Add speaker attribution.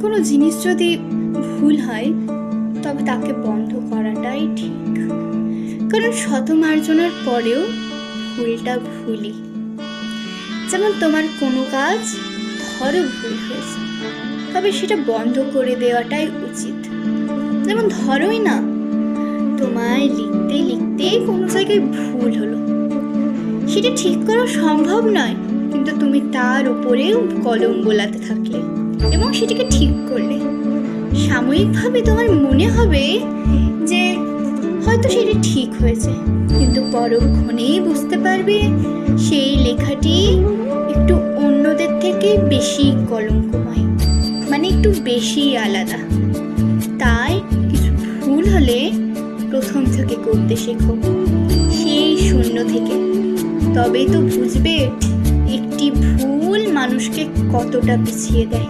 Speaker 1: কোনো জিনিস যদি ভুল হয় তবে তাকে বন্ধ করাটাই ঠিক, কারণ শত মার্জনার পরেও ভুলটা ভুলই। যেমন তোমার কোনো কাজ ধরো ভুল হয়েছে, তবে সেটা বন্ধ করে দেওয়াটাই উচিত। যেমন ধরোই না, তোমায় লিখতে লিখতে কোনো জায়গায় ভুল হলো, সেটা ঠিক করা সম্ভব নয়, কিন্তু তুমি তার উপরে কলম বোলাতে থাকলে এবং সেটাকে ঠিক করলে। সাময়িকভাবে তোমার মনে হবে যে হয়তো সেটা ঠিক হয়েছে, কিন্তু পরক্ষণেই বুঝতে পারবে সেই লেখাটি একটু অন্যদের থেকে বেশি কলঙ্কময়, মানে একটু বেশি আলাদা। তাই কিছু ভুল হলে প্রথম থেকে করতে শেখো, সেই শূন্য থেকে। তবেই তো বুঝবে একটি ভুল মানুষকে কতটা পিছিয়ে দেয়।